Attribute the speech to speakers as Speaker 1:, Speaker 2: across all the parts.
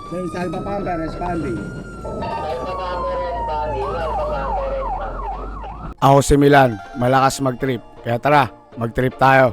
Speaker 1: So, yung Salva Pamper, responding. Ako si Milan, malakas mag-trip. Kaya tara, mag-trip tayo.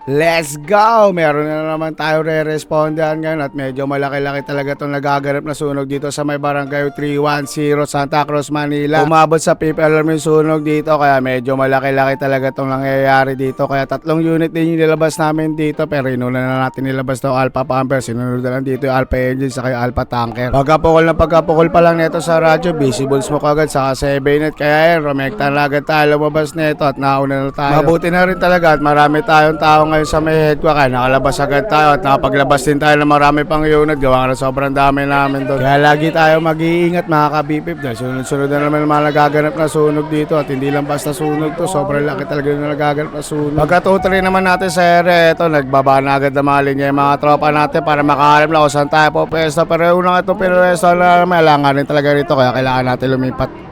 Speaker 1: Let's go! Meron na naman tayo re-respondan ngayon at medyo malaki-laki talaga itong nagaganap na sunog dito sa may barangay 310 Santa Cruz, Manila. Umabot sa fifth alarm yung sunog dito kaya medyo malaki-laki talaga itong nangyayari dito. Kaya 3 unit din yung nilabas namin dito pero inuna na natin nilabas itong Alpha Pumper. Sinunod na lang dito yung Alpha Engine saka yung Alpha Tanker. Pagkapukol pa lang nito sa radyo, visible smoke agad saka 7-net. Kaya yan, rumekta na agad tayo lumabas nito at nauna na tayo. Mabuti na rin talaga at marami tayong tao ngayon sa may head ko kaya nakalabas agad tayo at nakapaglabas din tayo ng marami pang unit gawa na sobrang dami namin doon. Kaya lagi tayo mag-iingat mga kabipip dahil sunod-sunod na naman mga nagaganap na sunog dito at hindi lang basta sunog to, sobrang laki talaga na nagaganap na sunog. Pagkatutuloy naman natin sa ere, ito nagbaba na agad na mga linya yung mga tropa natin para makaharap na kung saan tayo po pwesto. Pero unang itong pinwesto na may alanganin talaga rito kaya kailangan natin lumipat.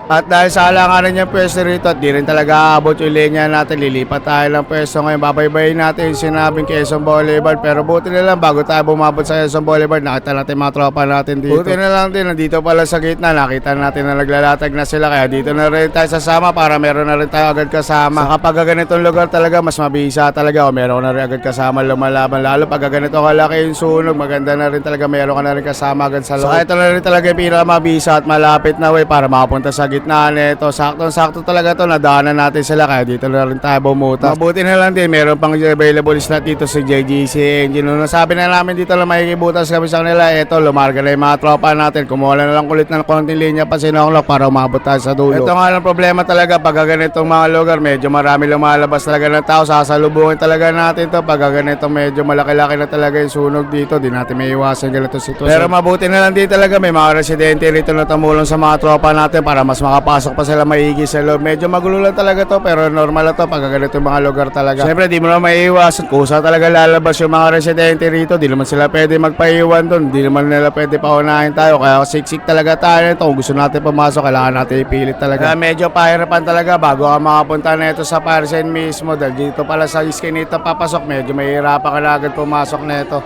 Speaker 1: At dahil sa alanganan niya pwesto rito at di rin talaga aabot yung linya natin, lilipat tayo ng pwesto ngayon. Babaybayin natin yung sinabing Quezon Boulevard pero buti na lang bago tayo bumabot sa Quezon Boulevard nakita natin mga tropa natin dito. Buti na lang din nandito pala sa gitna nakita natin na naglalatag na sila kaya dito na rin tayo sasama para meron na rin tayo agad kasama. Sa kapag ganitong lugar talaga mas mabisa talaga o meron na rin agad kasama lumalaban lalo pag ganito kalaki yung sunog maganda na rin talaga meron ka na rin kasama agad sa loob. So ito na rin talaga yung pinakamabisa at malapit na way para makapunta sa gitna nito. Saktong-sakto talaga to, nadaanan natin sila kaya dito na rin tayo bumutas. Mabuti na lang din, meron pang available slot dito si JGC Engine. Nung nasabi na namin dito lang makikibutas kami sa kanila, eto, lumarga na yung mga tropa natin. Kumuha na lang kulit ng konting linya pa sinonglok para umabot tayo sa dulo. Ito nga lang problema talaga, pag ganitong mga lugar, medyo marami lumalabas talaga ng tao. Sasalubungin talaga natin to. Pag ganitong medyo malaki-laki na talaga yung sunog dito, di natin may iwasan ganito sitwasyon. Pero mabuti na lang din talaga, may mga residente rito na tumulong sa mga tropa natin para mas makapasok pa sila maigi sa loob. Medyo magulo lang talaga to pero normal na to pag ganito yung mga lugar talaga. Siyempre di mo na maiiwasan kusa talaga lalabas yung mga residente rito. Di naman sila pwede magpaiwan doon. Di naman nila pwede paunahin tayo. Kaya siksik talaga tayo nito. Kung gusto natin pumasok kailangan natin ipilit talaga. Kaya medyo pahirapan talaga bago ka makapunta na ito sa Parsen mismo. Dahil dito pala sa iskinita papasok medyo mahirapan ka na agad pumasok na ito.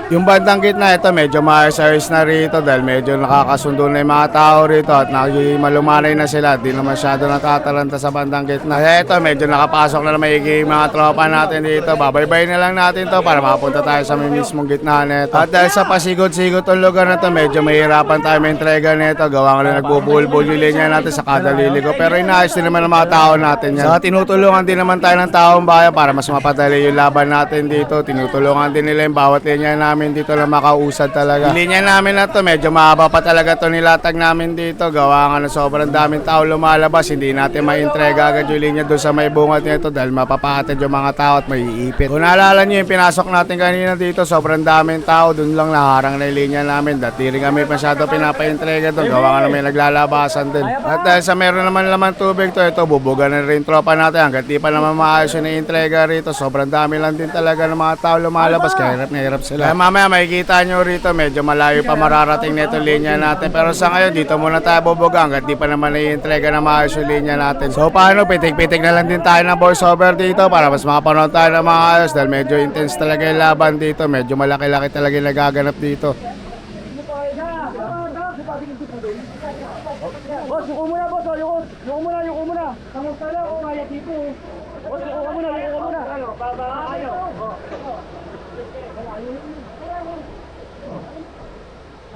Speaker 1: Yung bandang gitna ito medyo maayos-ayos na rito dahil medyo nakakasundo na yung mga tao rito at malumanay na sila. Di na masyado natatalanta sa bandang gitna. Kaya ito medyo nakapasok na maigi mga tropa natin dito. Babaybay na lang natin to para makapunta tayo sa mismong gitna nito. At dahil sa pasigod-sigod tong lugar na to medyo mahirapan tayo may entrega nito. Gawa nga na nagbubulbul yung linya natin sa kada liligo. Pero inaayos din naman ng mga tao natin yan. Saka tinutulungan din naman tayo ng taong bayan para mas mapadali yung laban natin dito. Tinutulungan din nila yung bawat linya namin dito na makausad talaga. Yung linya namin na to medyo mahaba pa talaga to nilatag namin dito. Gawa nga na sobrang daming tao lumalabas. Hindi natin maintrega agad yung linya doon sa may bungat nito dahil mapapatid yung mga tao at may iipit. Kung naalala nyo yung pinasok natin kanina dito, sobrang daming tao. Doon lang naharang na yung linya namin. Dati rin kami masyado pinapaintrega doon. Gawa nga na may naglalabasan din. At dahil sa meron naman laman tubig to, ito bubugan na rin tropa natin. Hanggat di pa naman maayos yung intrega rito. Sobrang dami lang din talaga ng mga tao lumalabas. Kaya hirap na hirap sila. Mamaya makikita nyo rito medyo malayo pa mararating na itong linya natin pero sa ngayon dito muna tayo bubuga hanggat di pa naman nai-entrega na maayos yung linya natin. So paano pitik-pitik na lang din tayo ng voice over dito para mas makapanood tayo ng mga ayos dahil medyo intense talaga yung laban dito, medyo malaki-laki talaga yung nagaganap dito.
Speaker 2: Boss, yuko muna boss, yuko muna. Kamusta na ako kaya dito. Boss, yuko muna. Ayaw.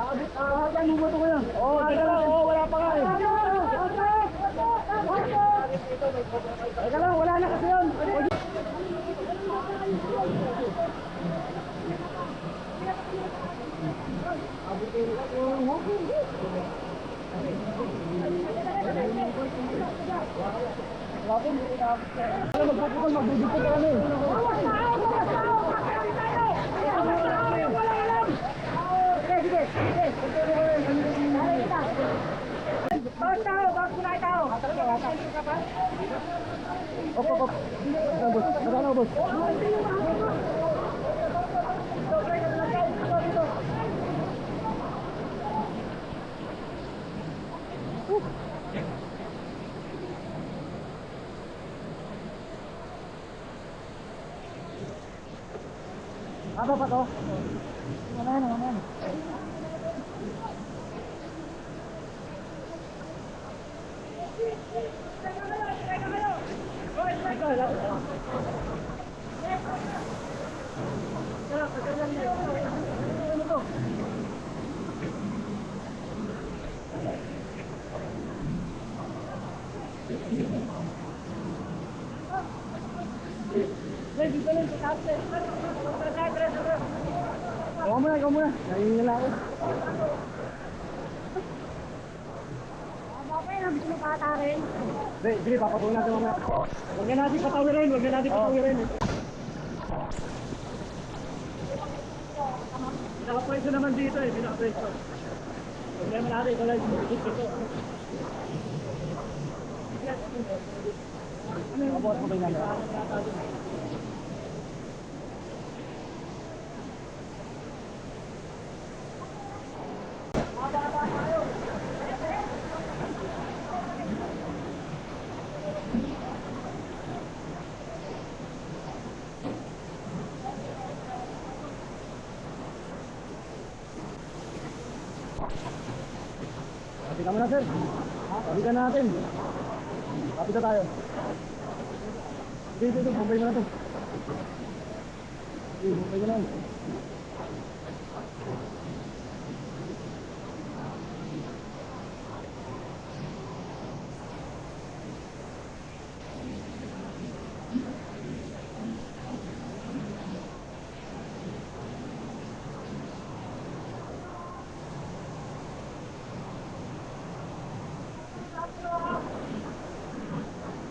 Speaker 2: Hanggang lumato ko yan. Wala pa nga eh. Teka lang, wala na kasi yan. Tapos, magbubukol ka kami. Op. Nakala ko, boss. Apa pa to? Ano? Ikaw muna. Nahihingin lang ako.
Speaker 3: Okay, nabis mo patarin.
Speaker 2: Sige, papatuloy natin mamaya. Huwag na natin patawirin. Pinaka-preso naman dito eh, pinaka-preso. Problema natin, ito lang yung dito. Ano yung mabuhat mo ba yung namin? Kapit naman na, sir. Kapitan natin. Kapit na tayo. Dito, bumbay mo na to. Bumbay mo na.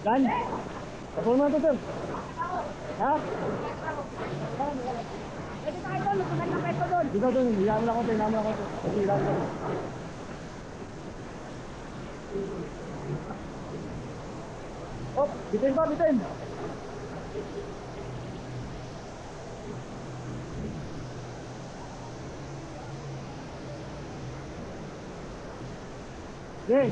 Speaker 2: Dan, kapul mo na to, sir. Ha?
Speaker 3: Pwede tayo doon, magpunta ng peso doon.
Speaker 2: Dito, hilahan mo lang konti, hilahan mo lang. Oh, bitin pa, bitin. Okay.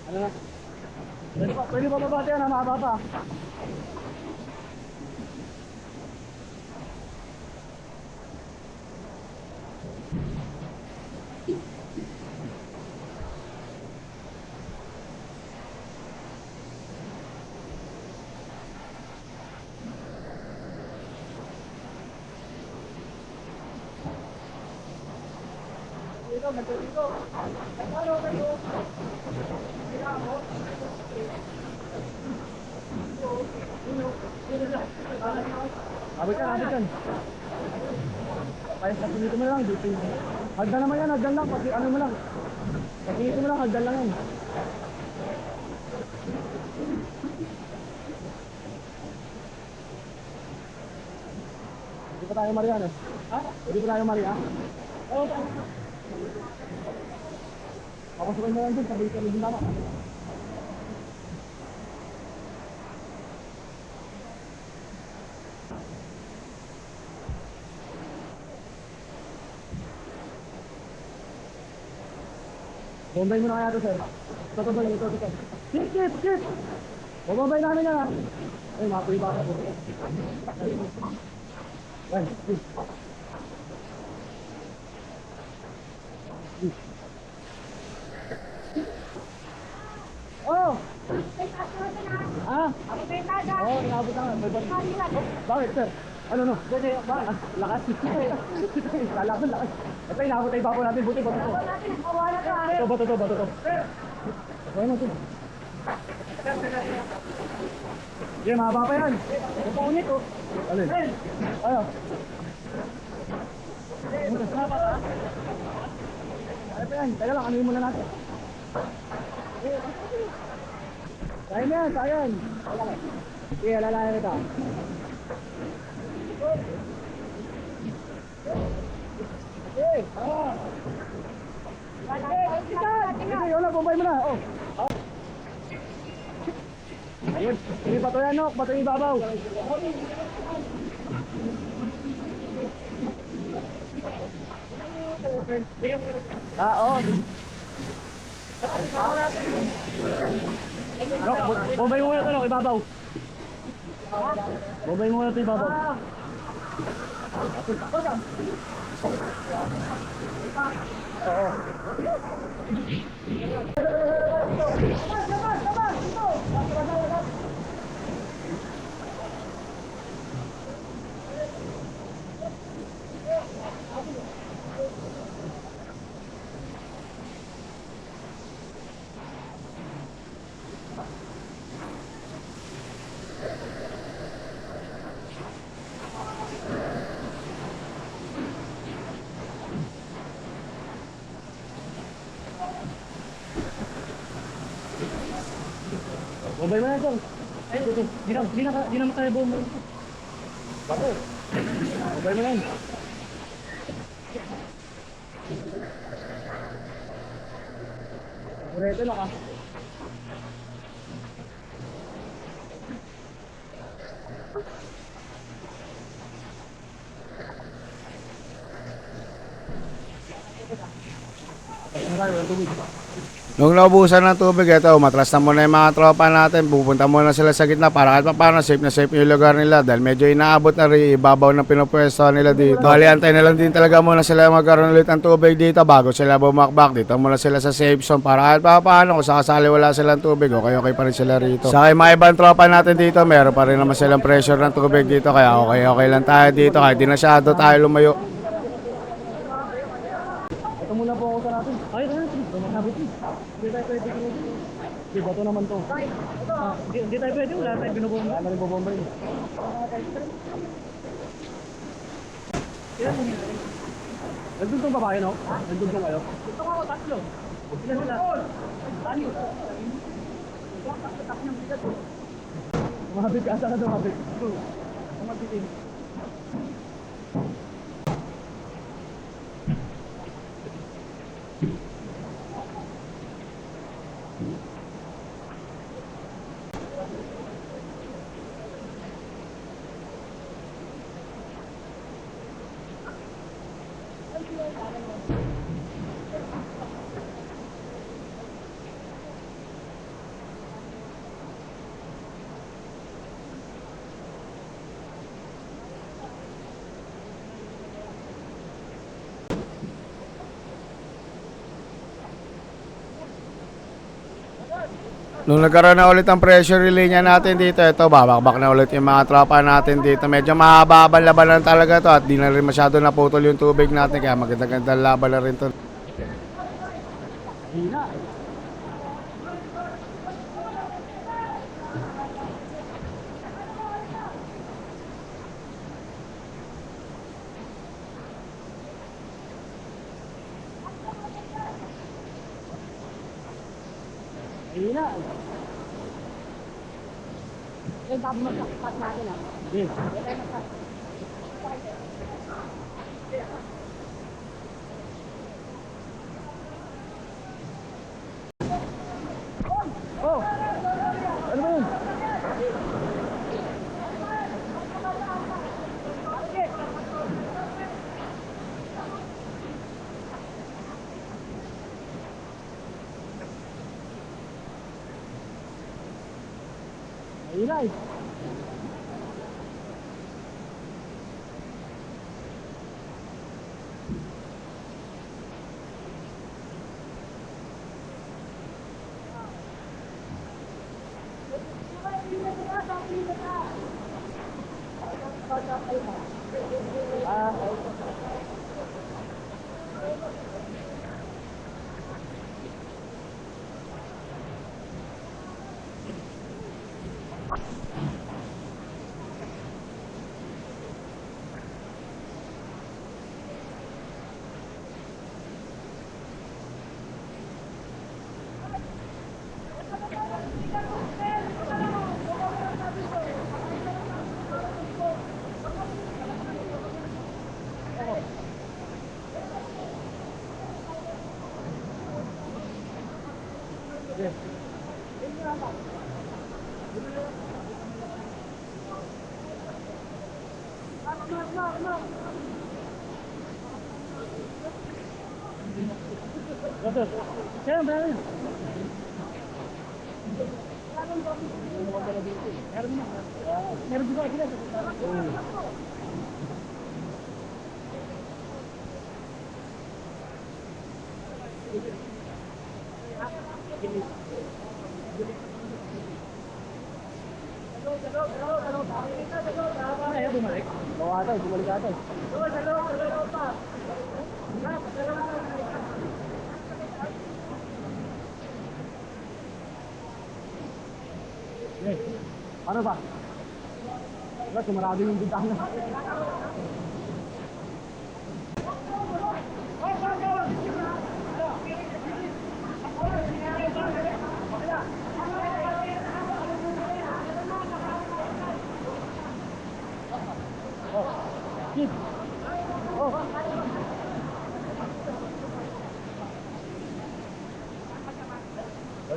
Speaker 2: Ano na? Pwede pa mabati yan, mga bata. Dito. Abot kan. Pagkakita mo lang dito. Hagdan naman yan, hagdan lang. Pati ano mo lang. Pagkakita mo lang, hagdan lang yan. Hindi pa tayo Maria, no? Ha? Hindi pa tayo Maria? Oo. Papasukin mo lang dun, sabi ka rin din tama. Bombay mo na kaya to, sir. Ito. Sit! Bombay namin yan, ha? Ay, mapuwi ba ako? Ay, sit. Oh! Ah? Oo, inabot na nga. Bakit, sir? Ano? Lakas. Lalaban, lakas. Ito, inabot ay bapo natin. Buti, bato to. Ito, bato to. Okay, natin. Sige, mahaba pa yan. Pupunit oh. Alin? Ayaw. Ano pa yan? Teka lang, anuhin muna natin. Sayang yan, sayang. Sige, alalayan kita. Sige, sige, wala, bumbay mo na. Oh. Ayun, sige, bato yan, Nok. Bato yung ibabaw. Oo. Nok, bumbay mo muna ito, Nok, ibabaw. Bumbay mo muna ito, ibabaw. Oo. Bumbay mo na ito. Ay, ito. Di na tayo bumbay. Bato. Bumbay mo na yun. Kureto na ka.
Speaker 1: Nung naubusan ng tubig, ito, matras na muna yung mga tropa natin. Pupunta muna sila sa gitna para kahit paano safe na safe yung lugar nila. Dahil medyo inaabot na rin ibabaw ng pinupwesto nila dito. Bali, antay na lang din talaga muna sila magkaroon ulit ng tubig dito bago sila bumakbak. Dito muna sila sa safe zone para kahit paano kung sakasali wala silang tubig, okay pa rin sila rito. Sa mga ibang tropa natin dito, meron pa rin naman silang pressure ng tubig dito. Kaya okay lang tayo dito. Kahit di na masyado tayo lumayo.
Speaker 2: Ito muna po ako sa natin. Ay, sabit eh. Hindi tayo pwede kung di bato naman to. Hindi tayo pwede, wala tayong binubomba. Wala rin bubomba yun. Nagdun tong babae, no? Nagdun tong kayo? Ito ako, tatlo. Sila sila. Tanyo. Umabit ka, saan ka dumabit? Umabit eh.
Speaker 1: Nung nagkaroon na ulit ang pressure relay niya natin dito, ito, babakbak na ulit yung mga tropa natin dito. Medyo mahaba ang labanan talaga to at di na rin masyado naputol yung tubig natin. Kaya maganda-gandang laban na rin to.
Speaker 2: Hina. Hina.
Speaker 3: Eh, bago mag-cut natin ah.
Speaker 2: Sige. Oh! Ano ba yun? Hina eh. Yes. Yes, sir. Kaya, meron. Meron dito sila. Ayaw bumalik. Oo ata, bumalik ata. Yes. Ano ba? Diba, sumarado yung bintana. Kid. Oh.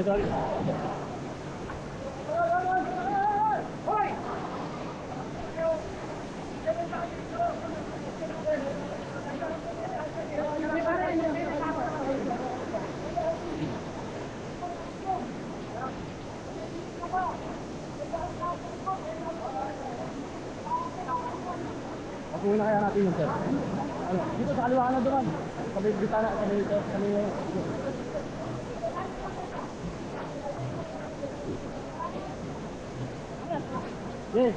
Speaker 2: Sorry. Pag-uwi na kaya natin yun, sir. Ano? Dito sa kaliwa na doon. Kami bitana, kami dito, kami... Yes.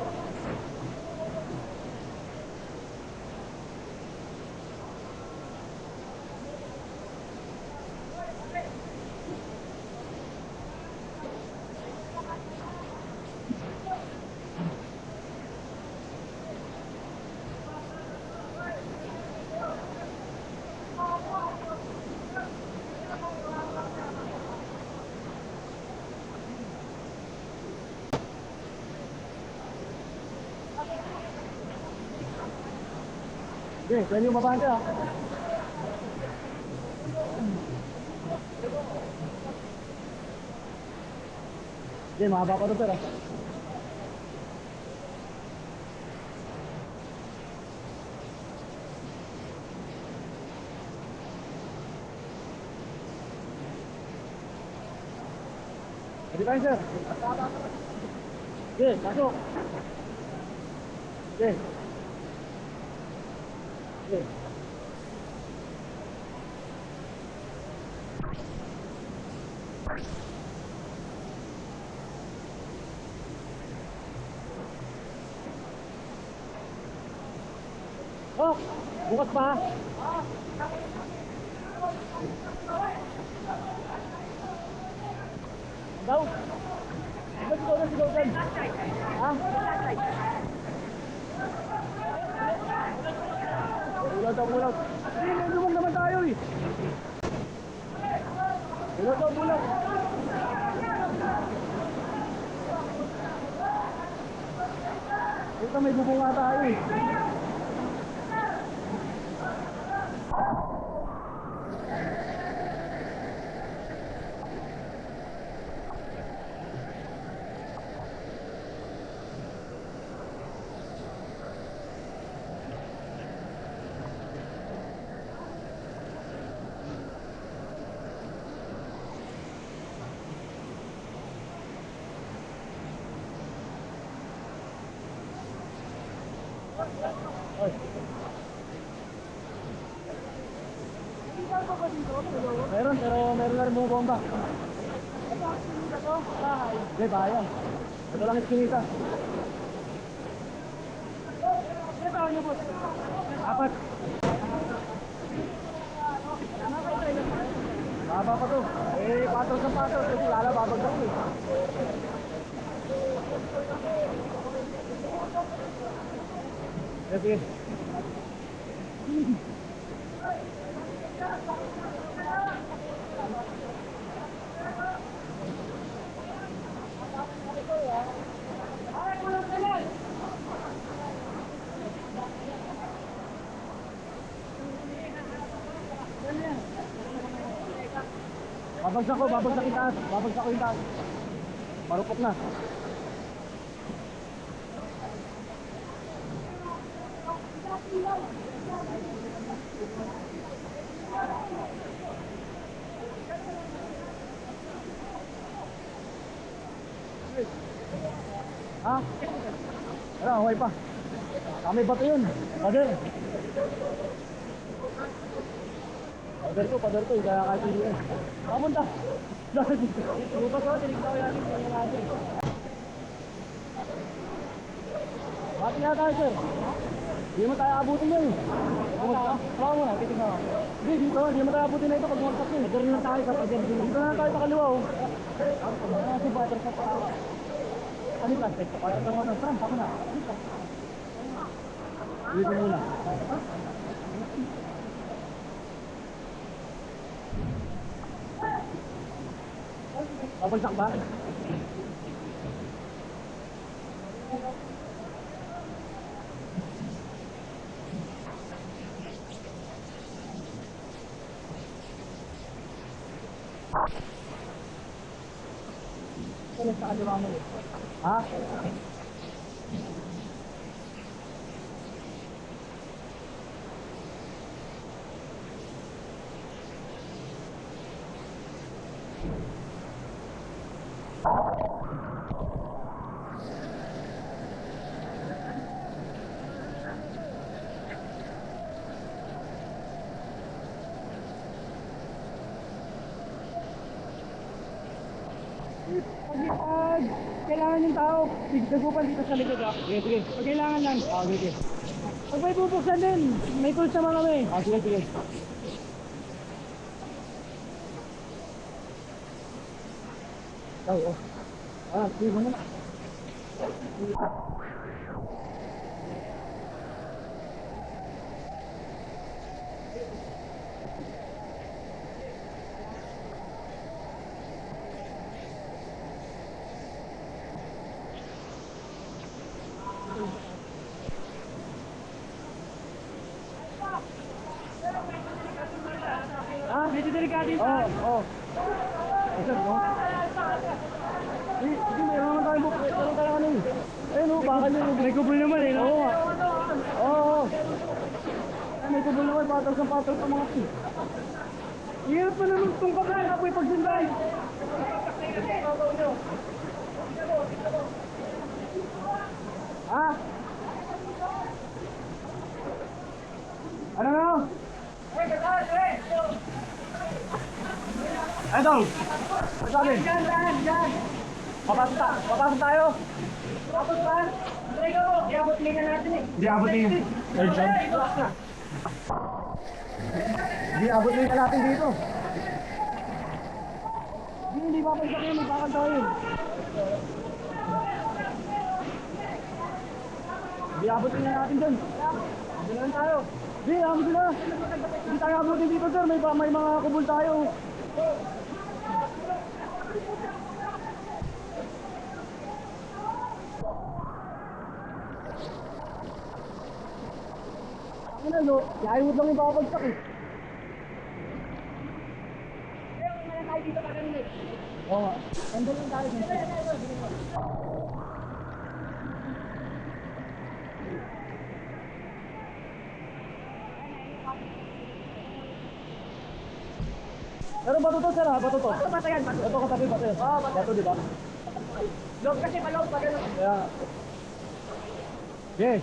Speaker 2: Okay, pwede yung mabante ah. Okay, mahaba pa ito pero. Pwede tayo sir. Okay, pasok. Okay. Okay. Oh, bukas pa. Daw. Sigaw kan. Ha? Pulang. Hindi, lumang naman tayo eh. Pulang. Ito may bubunga tayo eh. Meron, pero meron na rin mga bomba. Hindi, bayan. Ito lang iskinita. Apat. Baba pa to. Eh, patol sa patol. Kasi lala babagdak ko eh. Sige. Babagsak ko, babagsak yung taas. Babagsak ko yung taas. Marupok na. Ha? Wala, okay pa. Kami bato yun. Pader. Pader to. Kaya kahit hindi yun. Kapunta. Lupas ko, tinignan ko natin. Tingnan natin. Bakit nga tayo, sir? Hindi mo tayo abutin yun. Saka mo na, titignan ko. Hindi mo tayo abutin na ito pag bumagsak yun. Pader na tayo sa pader. Dito na tayo sa kaliwa, oh. Kasi pader sa patawa. Ano yung plastic? Pader ka muna. Trump, ako na. Dito muna. Babagsak ba? Ano sa kaliwa mo? Ha? Pag kailangan yung tao, dagupan dito sa likod, ha? Sige. Pag kailangan lang. Sige. Pag may bubuksan din, may tools naman kami. Sige. Oo. Sige mo na. Medyo delikado yung taas. Oo. Sige, mayroon naman tayo book. Mayroon tayo ano eh. Ayun o, baka nyo. May kubol naman eh. Oo. May kubol naman. Patals ang mga pi. Hirap pa naman itong kablan. Apoy pagsunday. Ha? Ano na? Eto! Ano sabi? Diyan! Papasok tayo! Papasok pa? Di abot linga natin eh. Di abot linga. Di abot linga natin dito. Hindi papasok yun, may bakal tayo. Di abot linga natin dyan. Diyan lang tayo. Di, abot na. Hindi tayo abutin dito sir, may mga kubul tayo. Ano no? Ayaw lang yung babagsak eh. Ayaw nga lang tayo dito pa ganun eh. Oo nga. Andun lang tayo dito. Pero bato to sir ha? Bato to? Bato yan, bato. Bato katabi, bato yan. Oo, bato diba? Loob kasi paloob pa ganun. Kaya. Okay.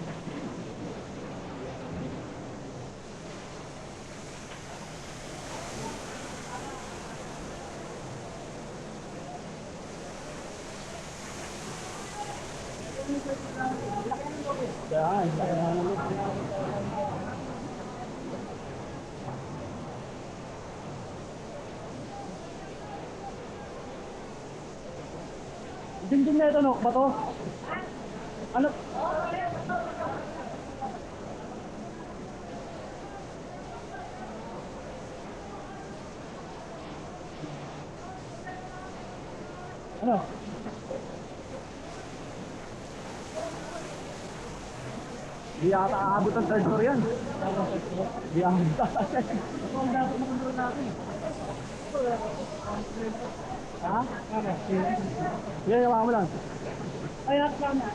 Speaker 2: Yan, Dingding na ito, no? Bato? Ano? Ano? Di ata aabot ang third floor yan. Di aabot ata. Ang dapat makontrol natin. Ha? Yan, yawa mo lang.
Speaker 3: Ay, nakasama.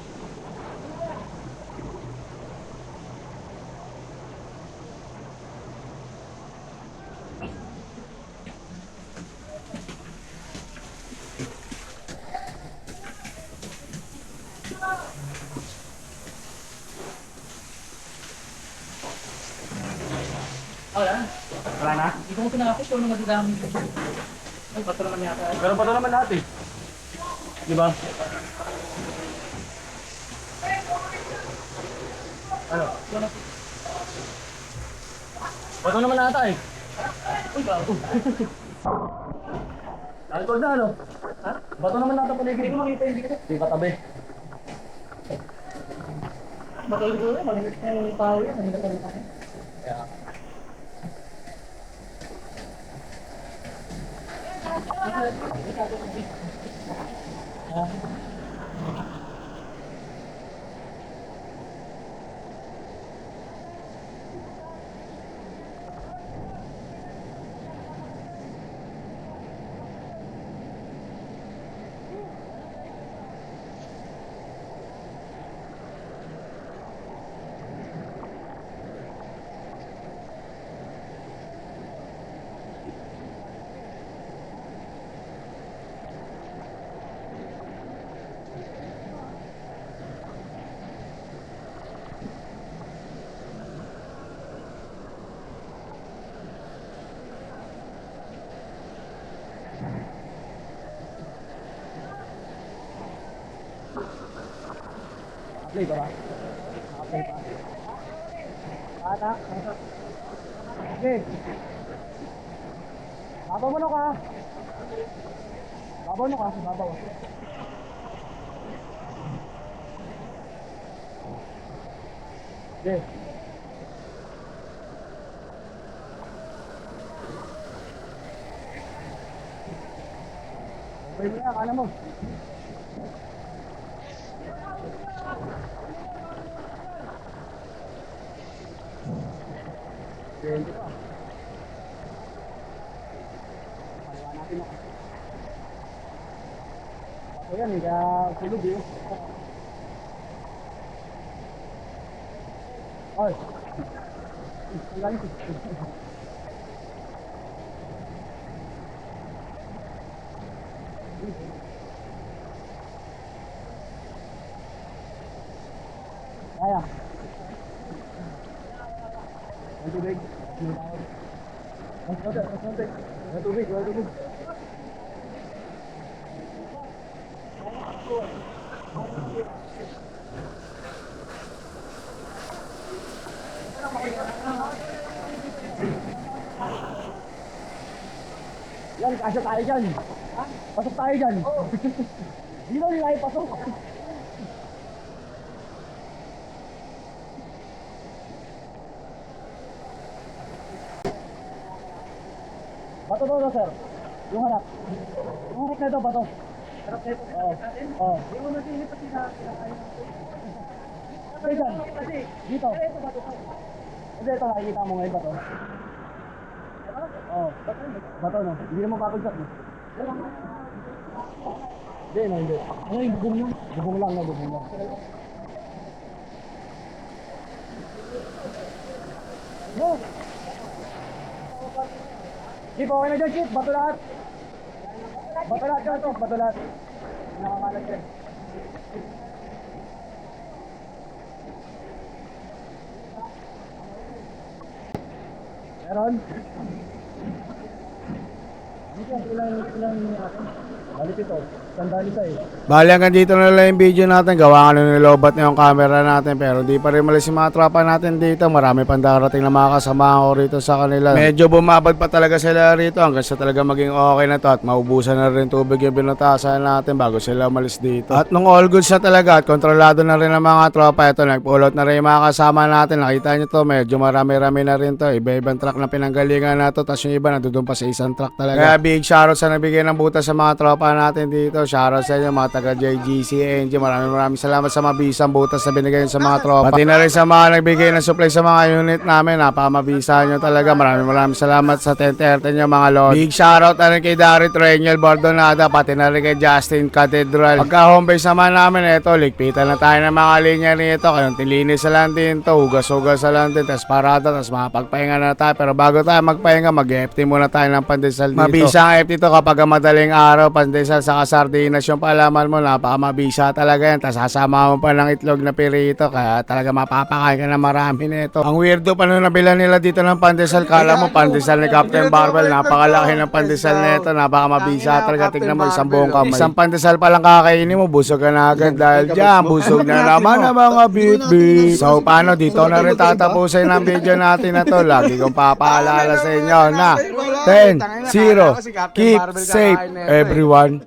Speaker 2: Wala na?
Speaker 3: Hindi ko pinakapit kung ano madadami. Ay, pato naman yata.
Speaker 2: Pero pa naman lahat eh. Di ba? Ano? Bato naman nata eh.
Speaker 3: Uy, bago.
Speaker 2: Alcohol na ano?
Speaker 3: Ha?
Speaker 2: Bato naman nata paligid.
Speaker 3: Hindi ko makita yung dikit.
Speaker 2: Di katabi.
Speaker 3: Matulog ko rin. Malimit na yung tao yan. Hindi na pa rin ako.
Speaker 2: Kaya. Play ba ba? Naka-play pa. Ata. Okay. Babaw mo na ka. Babaw na ka. Babaw. Okay. Okay mo na, kala mo. Okay. Paliwa natin ako. Ako yan, kaya tulog eh. Oy. Ang galing ko. Kaya. Ang tubig. Mas konti. Ang tubig. Yan, kasya tayo dyan. Pasok tayo dyan. Di ba nila ipasok? Bato to, sir. Yung harap. Yung harap na ito, bato.
Speaker 3: Harap na ito.
Speaker 2: Oo. Oo.
Speaker 3: Hindi mo natin pati na kinakain.
Speaker 2: Tayo dyan. Dito.
Speaker 3: Ay, ito ba ito?
Speaker 2: Hindi, ito nakikita mo ngayon bato. Oo. Bato, no? Hindi naman papagsak, no? Hindi, no, hindi.
Speaker 3: Ano yung bubong lang?
Speaker 2: Bubong lang, no? Bubong lang. No! Chip, okay na dyan, Chip. Bato lahat. Bato lahat dyan, ito. Bato lahat. Nakakalat dyan. Meron? Ilang ako? Balik ito. Sandali sa eh.
Speaker 1: Bali hanggang dito na lang yung video natin. Gawa nga na nilobat na yung camera natin. Pero di pa rin malis yung mga tropa natin dito. Marami pang darating na mga kasama ko rito sa kanila. Medyo bumabad pa talaga sila rito hanggang sa talaga maging okay na to. At maubusan na rin tubig yung binutasan natin bago sila umalis dito. At nung all goods na talaga at kontrolado na rin ang mga tropa. Ito, nagpulot na rin yung mga kasama natin. Nakita nyo to, medyo marami-rami na rin to. Iba-ibang truck na pinanggalingan na to. Tapos yung iba nandun pa sa isang truck talaga. Kaya big shoutout sa nabigay ng butas sa mga tropa natin dito. Shoutout sa inyo mga taga JGC NG. Maraming salamat sa mabisang butas na binigay sa mga tropa. Pati na rin sa mga nagbigay ng supply sa mga unit namin. Napakamabisa nyo talaga. Maraming salamat sa 10-30 nyo mga lord. Big shoutout na rin kay Darit Reniel Bordonada. Pati na rin kay Justin Cathedral. Pagka home base naman namin, ito, ligpitan na tayo ng mga linya nito. Kayong tilinis na lang din to. Hugas-hugas na lang din. Tapos parada. Tapos makapagpahinga na tayo. Pero bago tayo magpahinga, mag-FT muna tayo ng pandesal dito. Mabisa ang FT to kapag madaling araw. Pandesal sa sardinas yung palaman mo. Napakamabisa talaga yan. Tapos sasama mo pa ng itlog na pirito. Kaya talaga mapapakain ka na marami nito. Ang weirdo pa nung nabila nila dito ng pandesal. Kala mo pandesal ni Captain Barbell. Napakalaki ng pandesal nito. Napakamabisa talaga. Tignan mo isang buong kamay. Isang pandesal pa lang kakainin mo. Busog ka na agad. Dahil dyan, busog na naman ang mga bit-bit. So paano, dito na rin tatapusin ang video natin na to. Lagi kong papaalala sa inyo na 10-0. Keep safe everyone.